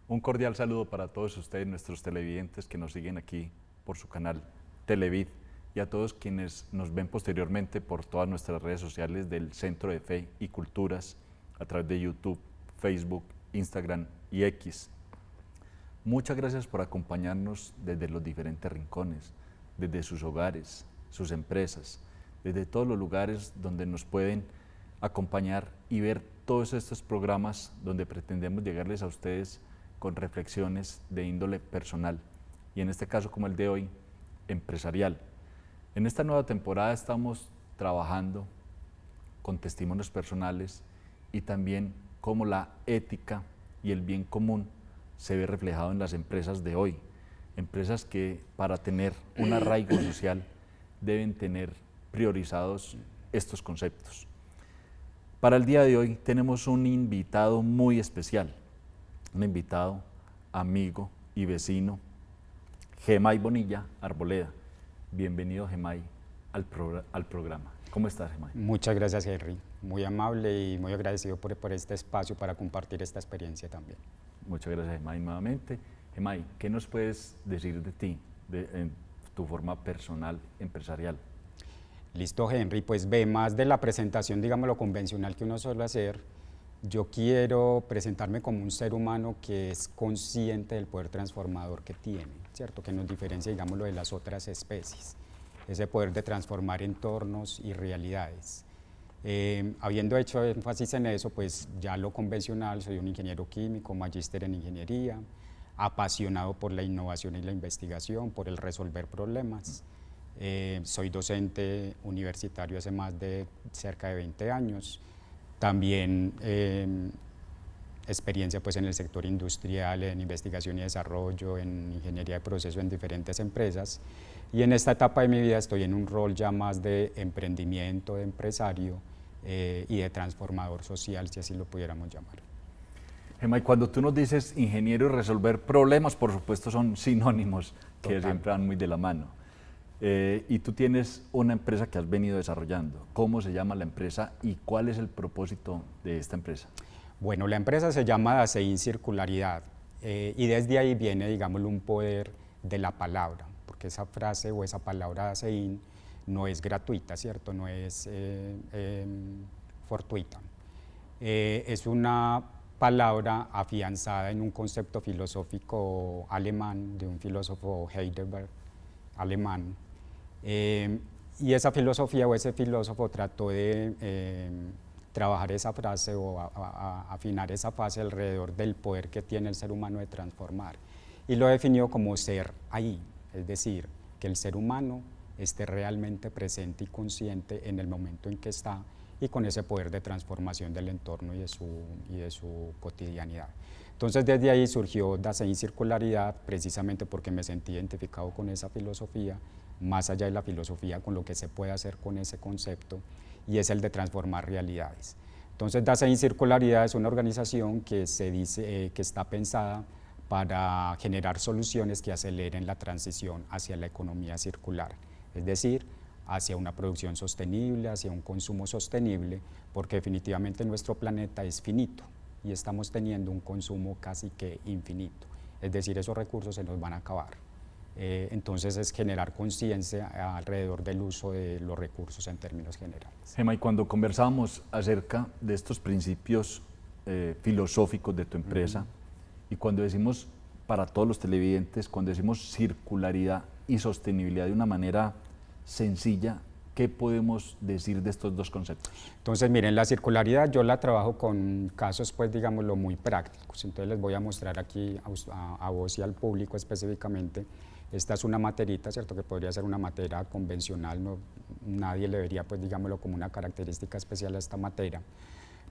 Un cordial saludo para todos ustedes, nuestros televidentes que nos siguen aquí por su canal Televid y a todos quienes nos ven posteriormente por todas nuestras redes sociales del Centro de Fe y Culturas a través de YouTube, Facebook, Instagram y X. Muchas gracias por acompañarnos desde los diferentes rincones, desde sus hogares, sus empresas, desde todos los lugares donde nos pueden acompañar y ver todos estos programas donde pretendemos llegarles a ustedes con reflexiones de índole personal y en este caso como el de hoy, empresarial. En esta nueva temporada estamos trabajando con testimonios personales y también cómo la ética y el bien común se ve reflejado en las empresas de hoy, empresas que para tener un arraigo social deben tener priorizados estos conceptos. Para el día de hoy tenemos un invitado muy especial, un invitado, amigo y vecino, Gemay Bonilla Arboleda. Bienvenido, Gemay, al programa. ¿Cómo estás, Gemay? Muchas gracias, Henry. Muy amable y muy agradecido por este espacio para compartir esta experiencia también. Muchas gracias, Gemay, nuevamente. Gemay, ¿qué nos puedes decir de ti, en tu forma personal, empresarial? Listo, Henry. Pues ve, más de la presentación, digamos, lo convencional que uno suele hacer, yo quiero presentarme como un ser humano que es consciente del poder transformador que tiene, ¿cierto? Que nos diferencia, digámoslo, de las otras especies, ese poder de transformar entornos y realidades. Habiendo hecho énfasis en eso, pues ya lo convencional, soy un ingeniero químico, magíster en ingeniería, apasionado por la innovación y la investigación, por el resolver problemas. Soy docente universitario hace más de cerca de 20 años. También experiencia pues, en el sector industrial, en investigación y desarrollo, en ingeniería de proceso en diferentes empresas. Y en esta etapa de mi vida estoy en un rol ya más de emprendimiento, de empresario y de transformador social, si así lo pudiéramos llamar. Gemay, cuando tú nos dices ingeniero y resolver problemas, por supuesto son sinónimos que Total. siempre van muy de la mano. Y tú tienes una empresa que has venido desarrollando. ¿Cómo se llama la empresa y cuál es el propósito de esta empresa? Bueno, la empresa se llama Dasein Circularidad y desde ahí viene, digámoslo, un poder de la palabra, porque esa frase o esa palabra Dasein no es gratuita, ¿cierto? No es fortuita. Es una palabra afianzada en un concepto filosófico alemán de un filósofo Heidegger, alemán. Y esa filosofía o ese filósofo trató de trabajar esa frase o afinar esa fase alrededor del poder que tiene el ser humano de transformar. Y lo definió como ser ahí, es decir, que el ser humano esté realmente presente y consciente en el momento en que está y con ese poder de transformación del entorno y de su cotidianidad. Entonces desde ahí surgió Dasein Circularidad, precisamente porque me sentí identificado con esa filosofía, más allá de la filosofía, con lo que se puede hacer con ese concepto, y es el de transformar realidades. Entonces Dasein Circularidad es una organización que se dice que está pensada para generar soluciones que aceleren la transición hacia la economía circular, es decir, hacia una producción sostenible, hacia un consumo sostenible, porque definitivamente nuestro planeta es finito y estamos teniendo un consumo casi que infinito, es decir, esos recursos se nos van a acabar. Entonces es generar conciencia alrededor del uso de los recursos en términos generales. Gemay, cuando conversábamos acerca de estos principios filosóficos de tu empresa y cuando decimos para todos los televidentes, cuando decimos circularidad y sostenibilidad de una manera sencilla, ¿qué podemos decir de estos dos conceptos? Entonces, miren, la circularidad yo la trabajo con casos, pues, digámoslo, muy prácticos. Entonces, les voy a mostrar aquí a vos y al público específicamente. Esta es una materita, ¿cierto?, que podría ser una materia convencional, no, nadie le vería, pues, digámoslo, como una característica especial a esta materia.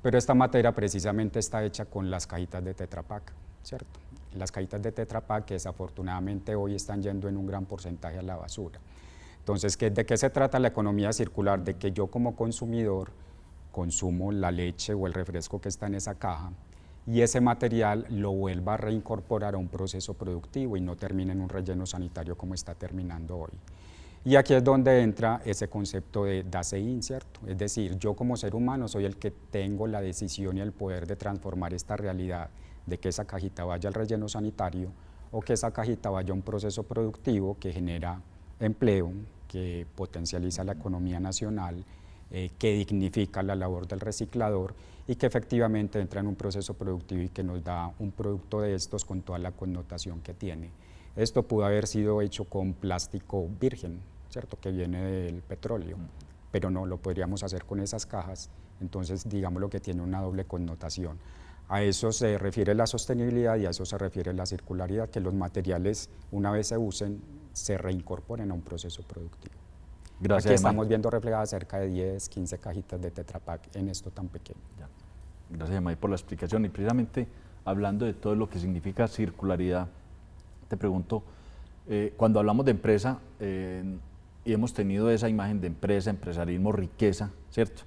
Pero esta materia precisamente está hecha con las cajitas de Tetra Pak, ¿cierto? Las cajitas de Tetra Pak que desafortunadamente hoy están yendo en un gran porcentaje a la basura. Entonces, ¿de qué se trata la economía circular? De que yo como consumidor consumo la leche o el refresco que está en esa caja y ese material lo vuelva a reincorporar a un proceso productivo y no termine en un relleno sanitario como está terminando hoy. Y aquí es donde entra ese concepto de Dasein, ¿cierto? Es decir, yo como ser humano soy el que tengo la decisión y el poder de transformar esta realidad de que esa cajita vaya al relleno sanitario o que esa cajita vaya a un proceso productivo que genera empleo, que potencializa la economía nacional, que dignifica la labor del reciclador y que efectivamente entra en un proceso productivo y que nos da un producto de estos con toda la connotación que tiene. Esto pudo haber sido hecho con plástico virgen, ¿cierto?, que viene del petróleo, pero no, lo podríamos hacer con esas cajas, entonces digamos lo que tiene una doble connotación. A eso se refiere la sostenibilidad y a eso se refiere la circularidad, que los materiales una vez se usen se reincorporen a un proceso productivo. Gracias. Aquí estamos viendo reflejadas cerca de 10, 15 cajitas de Tetra Pak en esto tan pequeño. Ya. Gracias, Emay, por la explicación. Y precisamente hablando de todo lo que significa circularidad, te pregunto, cuando hablamos de empresa y hemos tenido esa imagen de empresa, empresarismo, riqueza, ¿cierto?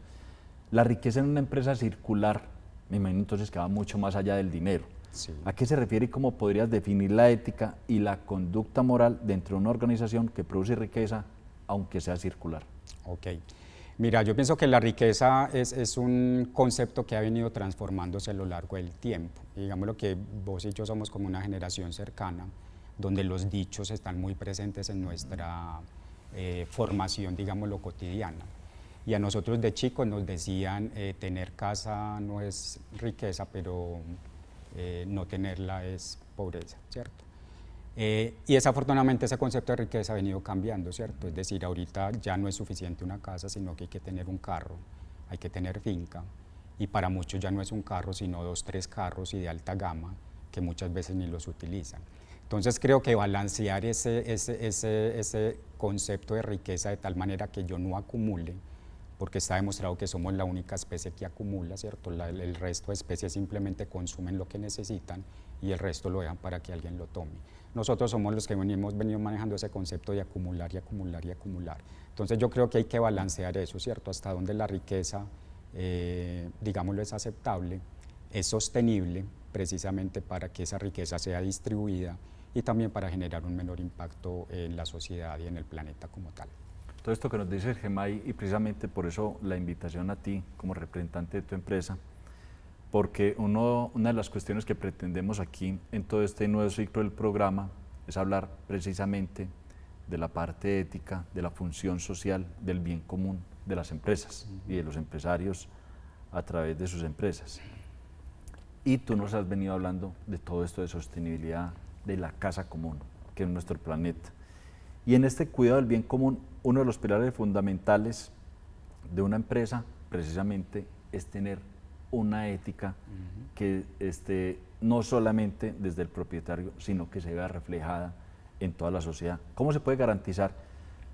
La riqueza en una empresa circular, me imagino entonces que va mucho más allá del dinero. Sí. ¿A qué se refiere y cómo podrías definir la ética y la conducta moral dentro de una organización que produce riqueza, aunque sea circular? Ok. Mira, yo pienso que la riqueza es un concepto que ha venido transformándose a lo largo del tiempo. Digámoslo que vos y yo somos como una generación cercana, donde los dichos están muy presentes en nuestra formación, digámoslo, cotidiana. Y a nosotros de chicos nos decían, tener casa no es riqueza, pero no tenerla es pobreza, ¿cierto? Y desafortunadamente ese concepto de riqueza ha venido cambiando, ¿cierto? Es decir, ahorita ya no es suficiente una casa, sino que hay que tener un carro, hay que tener finca, y para muchos ya no es un carro, sino 2, 3 carros y de alta gama, que muchas veces ni los utilizan. Entonces creo que balancear ese concepto de riqueza de tal manera que yo no acumule, porque está demostrado que somos la única especie que acumula, ¿cierto? El resto de especies simplemente consumen lo que necesitan y el resto lo dejan para que alguien lo tome. Nosotros somos los que hemos venido manejando ese concepto de acumular y acumular y acumular. Entonces yo creo que hay que balancear eso, ¿cierto? Hasta donde la riqueza, digámoslo, es aceptable, es sostenible, precisamente para que esa riqueza sea distribuida y también para generar un menor impacto en la sociedad y en el planeta como tal. Todo esto que nos dice Gemay, y precisamente por eso la invitación a ti como representante de tu empresa, porque una de las cuestiones que pretendemos aquí en todo este nuevo ciclo del programa es hablar precisamente de la parte ética, de la función social, del bien común de las empresas y de los empresarios a través de sus empresas. Y tú nos has venido hablando de todo esto de sostenibilidad, de la casa común, que es nuestro planeta. Y en este cuidado del bien común, uno de los pilares fundamentales de una empresa precisamente es tener una ética que esté no solamente desde el propietario, sino que se vea reflejada en toda la sociedad. ¿Cómo se puede garantizar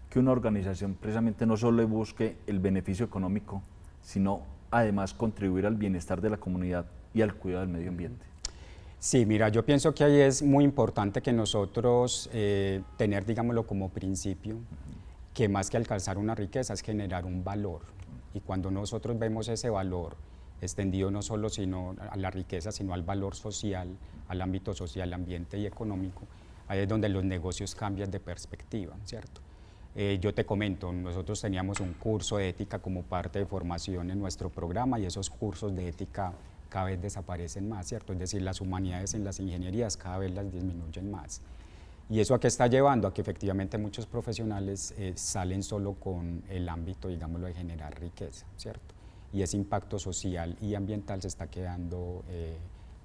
que una organización precisamente no solo busque el beneficio económico, sino además contribuir al bienestar de la comunidad y al cuidado del medio ambiente? Sí, mira, yo pienso que ahí es muy importante que nosotros tener, digámoslo, como principio, que más que alcanzar una riqueza es generar un valor. Y cuando nosotros vemos ese valor extendido no solo a la riqueza, sino al valor social, al ámbito social, ambiente y económico, ahí es donde los negocios cambian de perspectiva, ¿cierto? Yo te comento, nosotros teníamos un curso de ética como parte de formación en nuestro programa y esos cursos de ética cada vez desaparecen más, ¿cierto? Es decir, las humanidades en las ingenierías cada vez las disminuyen más. ¿Y eso a qué está llevando? A que efectivamente muchos profesionales salen solo con el ámbito, digámoslo, de generar riqueza, ¿cierto? Y ese impacto social y ambiental se está quedando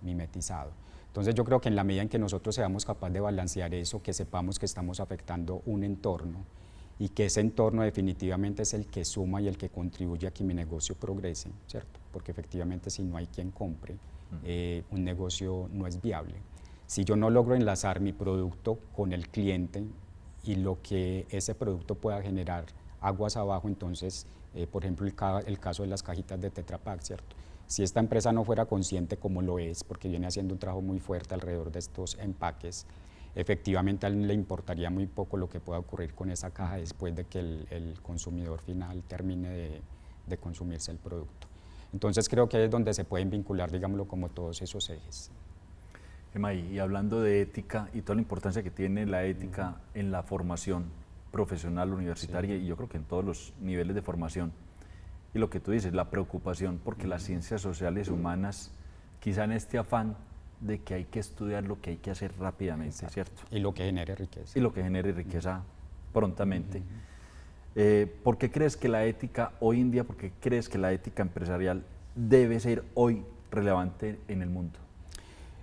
mimetizado. Entonces yo creo que en la medida en que nosotros seamos capaces de balancear eso, que sepamos que estamos afectando un entorno y que ese entorno definitivamente es el que suma y el que contribuye a que mi negocio progrese, ¿cierto? Porque efectivamente si no hay quien compre, un negocio no es viable. Si yo no logro enlazar mi producto con el cliente y lo que ese producto pueda generar aguas abajo, entonces, por ejemplo, el caso de las cajitas de Tetra Pak, ¿cierto? Si esta empresa no fuera consciente como lo es, porque viene haciendo un trabajo muy fuerte alrededor de estos empaques, efectivamente a él le importaría muy poco lo que pueda ocurrir con esa caja después de que el consumidor final termine de consumirse el producto. Entonces creo que es donde se pueden vincular, digámoslo, como todos esos ejes. Emay, y hablando de ética y toda la importancia que tiene la ética en la formación profesional, universitaria, y yo creo que en todos los niveles de formación, y lo que tú dices, la preocupación porque las ciencias sociales humanas, quizá en este afán de que hay que estudiar lo que hay que hacer rápidamente, Exacto. ¿cierto? Y lo que genere riqueza. Y lo que genere riqueza prontamente. ¿Por qué crees que la ética hoy en día, por qué crees que la ética empresarial debe ser hoy relevante en el mundo?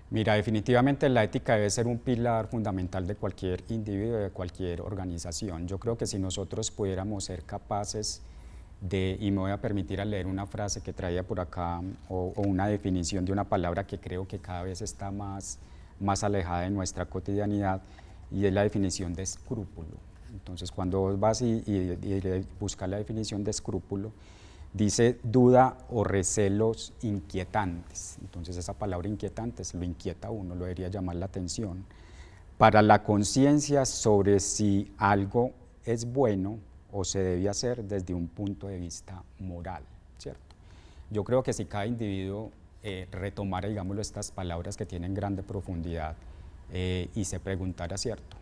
Mira, definitivamente la ética debe ser un pilar fundamental de cualquier individuo, de cualquier organización. Yo creo que si nosotros pudiéramos ser capaces de, y me voy a permitir a leer una frase que traía por acá, o una definición de una palabra que creo que cada vez está más alejada de nuestra cotidianidad, y es la definición de escrúpulo. Entonces, cuando vos vas y buscas la definición de escrúpulo, dice duda o recelos inquietantes. Entonces, esa palabra inquietantes lo inquieta a uno, lo debería llamar la atención. Para la conciencia sobre si algo es bueno o se debe hacer desde un punto de vista moral, ¿cierto? Yo creo que si cada individuo retomara, digámoslo, estas palabras que tienen grande profundidad y se preguntara, ¿cierto?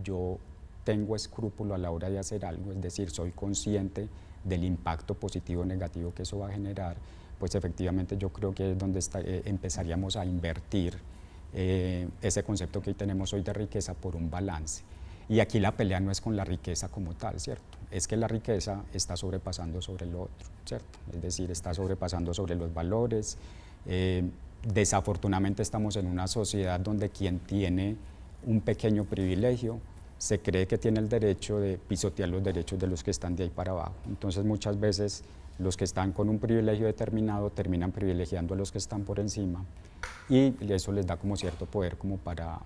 Yo tengo escrúpulo a la hora de hacer algo, es decir, soy consciente del impacto positivo o negativo que eso va a generar, pues efectivamente yo creo que es donde empezaríamos a invertir ese concepto que hoy tenemos hoy de riqueza por un balance. Y aquí la pelea no es con la riqueza como tal, ¿cierto? Es que la riqueza está sobrepasando sobre lo otro, ¿cierto? Es decir, está sobrepasando sobre los valores. Desafortunadamente estamos en una sociedad donde quien tiene un pequeño privilegio se cree que tiene el derecho de pisotear los derechos de los que están de ahí para abajo. Entonces muchas veces los que están con un privilegio determinado terminan privilegiando a los que están por encima, y eso les da como cierto poder como para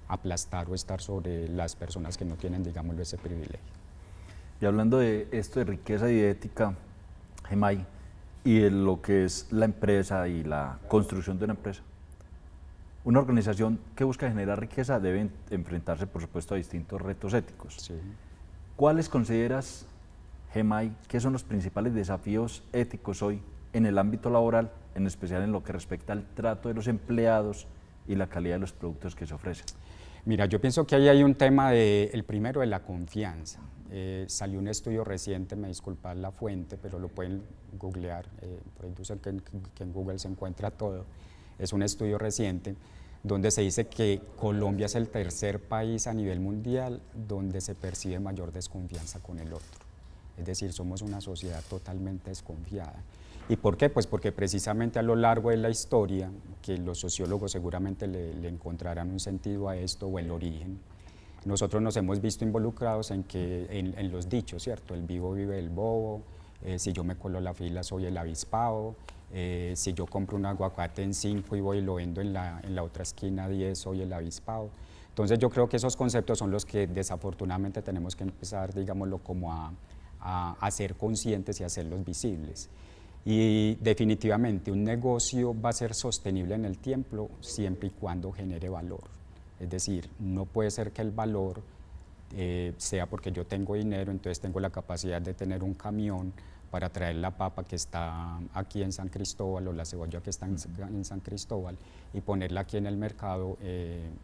aplastar o estar sobre las personas que no tienen, digámoslo, ese privilegio. Y hablando de esto de riqueza y de ética, Gemay, y de lo que es la empresa y la construcción de una empresa, una organización que busca generar riqueza debe enfrentarse, por supuesto, a distintos retos éticos. Sí. ¿Cuáles consideras, Gemay, que son los principales desafíos éticos hoy en el ámbito laboral, en especial en lo que respecta al trato de los empleados y la calidad de los productos que se ofrecen? Mira, yo pienso que ahí hay un tema el primero de la confianza. Salió un estudio reciente, me disculpa la fuente, pero lo pueden googlear, por ahí dicen que en Google se encuentra todo. Es un estudio reciente donde se dice que Colombia es el tercer país a nivel mundial donde se percibe mayor desconfianza con el otro. Es decir, somos una sociedad totalmente desconfiada. ¿Y por qué? Pues porque precisamente a lo largo de la historia, que los sociólogos seguramente le encontrarán un sentido a esto o el origen, nosotros nos hemos visto involucrados en los dichos, ¿cierto? El vivo vive el bobo, si yo me colo la fila soy el avispado, si yo compro un aguacate en 5 y voy y lo vendo en la otra esquina 10, soy el avispado. Entonces yo creo que esos conceptos son los que desafortunadamente tenemos que empezar, digámoslo, como a ser conscientes y hacerlos visibles. Y definitivamente un negocio va a ser sostenible en el tiempo siempre y cuando genere valor. Es decir, no puede ser que el valor sea porque yo tengo dinero, entonces tengo la capacidad de tener un camión para traer la papa que está aquí en San Cristóbal o la cebolla que está en San Cristóbal y ponerla aquí en el mercado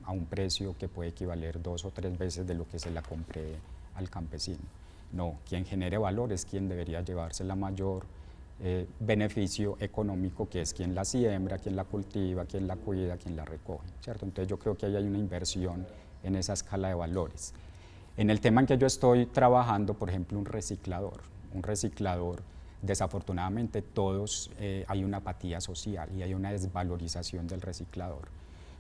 a un precio que puede equivaler 2 o 3 veces de lo que se la compré al campesino. No, quien genere valor es quien debería llevarse la mayor beneficio económico, que es quien la siembra, quien la cultiva, quien la cuida, quien la recoge, ¿cierto? Entonces yo creo que ahí hay una inversión en esa escala de valores. En el tema en que yo estoy trabajando, por ejemplo, un reciclador, desafortunadamente todos hay una apatía social y hay una desvalorización del reciclador.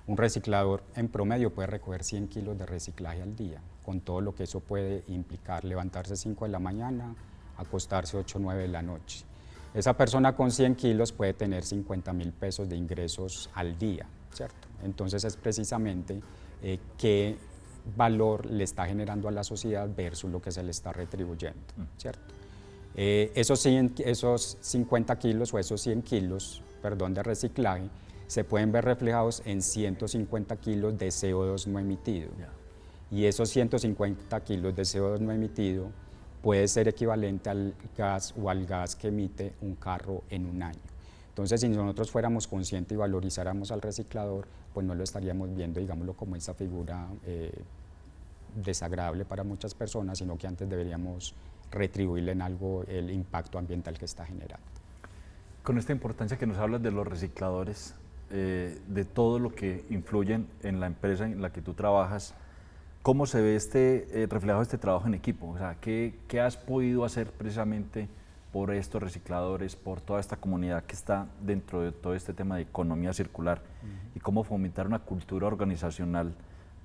Un reciclador en promedio puede recoger 100 kilos de reciclaje al día, con todo lo que eso puede implicar, levantarse 5 de la mañana, acostarse 8 o 9 de la noche. Esa persona con 100 kilos puede tener 50.000 pesos de ingresos al día, ¿cierto? Entonces es precisamente qué valor le está generando a la sociedad versus lo que se le está retribuyendo, ¿cierto? Esos 50 kilos o esos 100 kilos, perdón, de reciclaje se pueden ver reflejados en 150 kilos de CO2 no emitido. Y esos 150 kilos de CO2 no emitido puede ser equivalente al gas o al gas que emite un carro en un año. Entonces, si nosotros fuéramos conscientes y valorizáramos al reciclador, pues no lo estaríamos viendo, digámoslo, como esa figura desagradable para muchas personas, sino que antes deberíamos retribuirle en algo el impacto ambiental que está generando. Con esta importancia que nos hablas de los recicladores, de todo lo que influyen en la empresa en la que tú trabajas, ¿cómo se ve reflejado este trabajo en equipo? O sea, ¿qué has podido hacer precisamente por estos recicladores, por toda esta comunidad que está dentro de todo este tema de economía circular y cómo fomentar una cultura organizacional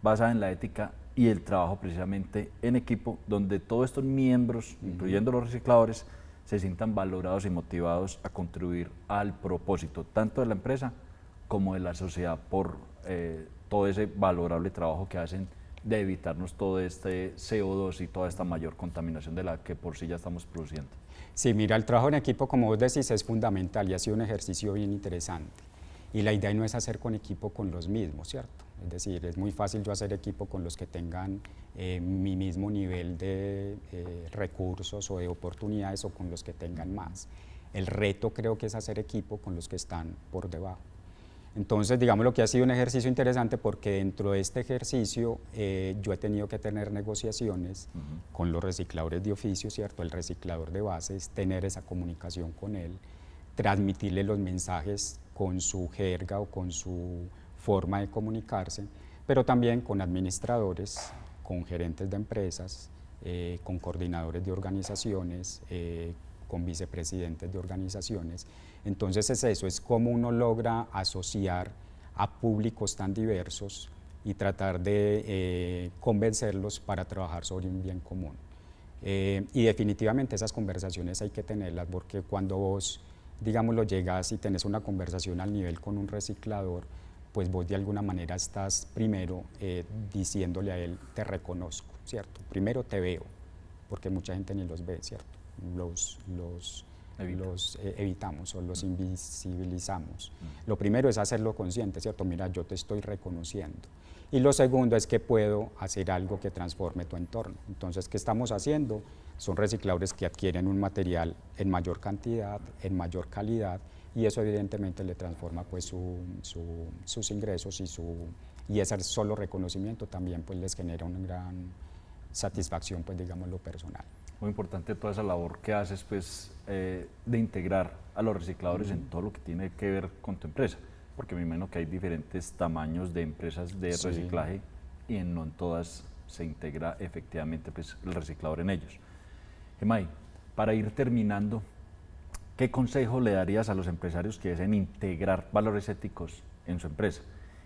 basada en la ética y el trabajo precisamente en equipo, donde todos estos miembros, incluyendo los recicladores, se sientan valorados y motivados a contribuir al propósito tanto de la empresa como de la sociedad por todo ese valorable trabajo que hacen de evitarnos todo este CO2 y toda esta mayor contaminación de la que por sí ya estamos produciendo? Sí, mira, el trabajo en equipo, como vos decís, es fundamental y ha sido un ejercicio bien interesante. Y la idea no es hacer con equipo con los mismos, ¿cierto? Es decir, es muy fácil yo hacer equipo con los que tengan mi mismo nivel de recursos o de oportunidades o con los que tengan más. El reto creo que es hacer equipo con los que están por debajo. Entonces, digamos lo que ha sido un ejercicio interesante porque dentro de este ejercicio yo he tenido que tener negociaciones con los recicladores de oficio, ¿cierto? El reciclador de bases, tener esa comunicación con él, transmitirle los mensajes con su jerga o con su forma de comunicarse, pero también con administradores, con gerentes de empresas, con coordinadores de organizaciones, con vicepresidentes de organizaciones. Entonces es eso, es cómo uno logra asociar a públicos tan diversos y tratar de convencerlos para trabajar sobre un bien común. Y definitivamente esas conversaciones hay que tenerlas porque cuando vos, digámoslo, llegas y tenés una conversación al nivel con un reciclador, pues vos de alguna manera estás primero diciéndole a él, te reconozco, ¿cierto? Primero te veo, porque mucha gente ni los ve, ¿cierto? Los evitamos o los invisibilizamos. Lo primero es hacerlo consciente, ¿cierto? Mira, yo te estoy reconociendo. Y lo segundo es que puedo hacer algo que transforme tu entorno. Entonces, ¿qué estamos haciendo? Son recicladores que adquieren un material en mayor cantidad, en mayor calidad, y eso evidentemente le transforma pues sus ingresos y ese solo reconocimiento también pues les genera una gran satisfacción, pues digamos lo personal. Muy importante toda esa labor que haces pues, de integrar a los recicladores en todo lo que tiene que ver con tu empresa, porque me imagino que hay diferentes tamaños de empresas de reciclaje y no en todas se integra efectivamente pues, el reciclador en ellos. Gemay, para ir terminando, ¿qué consejo le darías a los empresarios que deseen integrar valores éticos en su empresa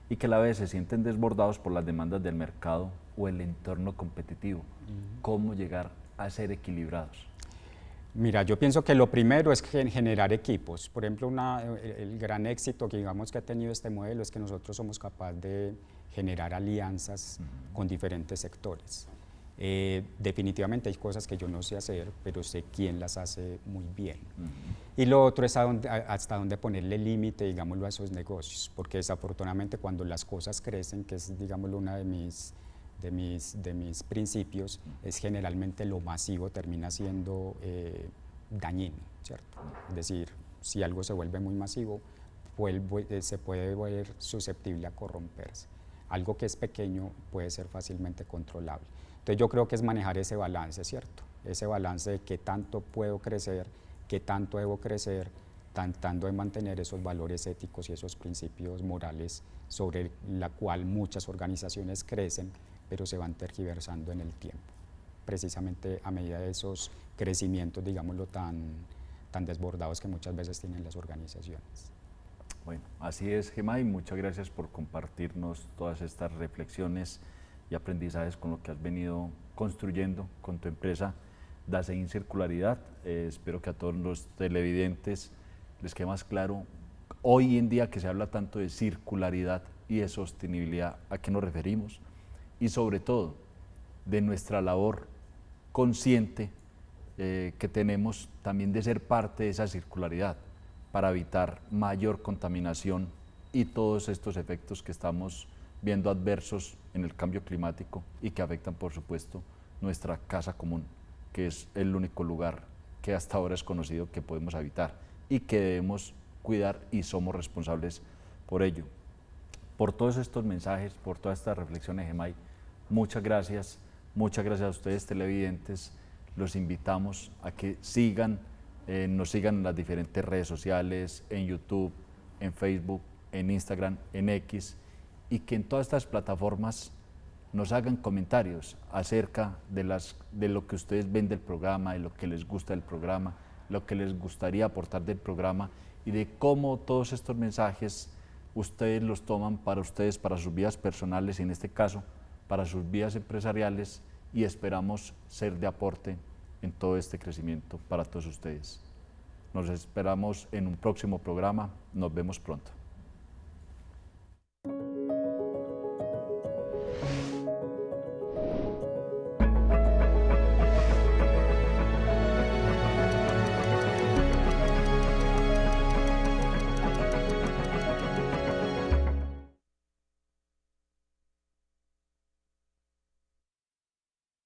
y que a la vez se sienten desbordados por las demandas del mercado o el entorno competitivo? ¿Cómo llegar a ser equilibrados? Mira, yo pienso que lo primero es generar equipos. Por ejemplo, el gran éxito que digamos que ha tenido este modelo es que nosotros somos capaces de generar alianzas con diferentes sectores. Definitivamente hay cosas que yo no sé hacer, pero sé quién las hace muy bien. Y lo otro es hasta dónde ponerle límite, digámoslo, a esos negocios, porque desafortunadamente cuando las cosas crecen, que es, digámoslo, una de mis principios, es generalmente lo masivo termina siendo dañino, ¿cierto? Es decir, si algo se vuelve muy masivo, se puede volver susceptible a corromperse. Algo que es pequeño puede ser fácilmente controlable. Entonces yo creo que es manejar ese balance, ¿cierto? Ese balance de qué tanto puedo crecer, qué tanto debo crecer, tratando de mantener esos valores éticos y esos principios morales sobre la cual muchas organizaciones crecen, pero se van tergiversando en el tiempo, precisamente a medida de esos crecimientos, digámoslo, tan desbordados que muchas veces tienen las organizaciones. Bueno, así es, Gemay, muchas gracias por compartirnos todas estas reflexiones y aprendizajes con lo que has venido construyendo con tu empresa Dasein Circularidad. Espero que a todos los televidentes les quede más claro hoy en día que se habla tanto de circularidad y de sostenibilidad, a qué nos referimos y sobre todo de nuestra labor consciente que tenemos también de ser parte de esa circularidad para evitar mayor contaminación y todos estos efectos que estamos viendo adversos en el cambio climático y que afectan, por supuesto, nuestra casa común, que es el único lugar que hasta ahora es conocido que podemos habitar y que debemos cuidar y somos responsables por ello. Por todos estos mensajes, por todas estas reflexiones, Gemay, muchas gracias a ustedes televidentes. Los invitamos a que nos sigan en las diferentes redes sociales, en YouTube, en Facebook, en Instagram, en X, y que en todas estas plataformas nos hagan comentarios acerca de lo que ustedes ven del programa, de lo que les gusta del programa, lo que les gustaría aportar del programa y de cómo todos estos mensajes ustedes los toman para ustedes, para sus vidas personales, y en este caso para sus vidas empresariales, y esperamos ser de aporte en todo este crecimiento para todos ustedes. Nos esperamos en un próximo programa. Nos vemos pronto.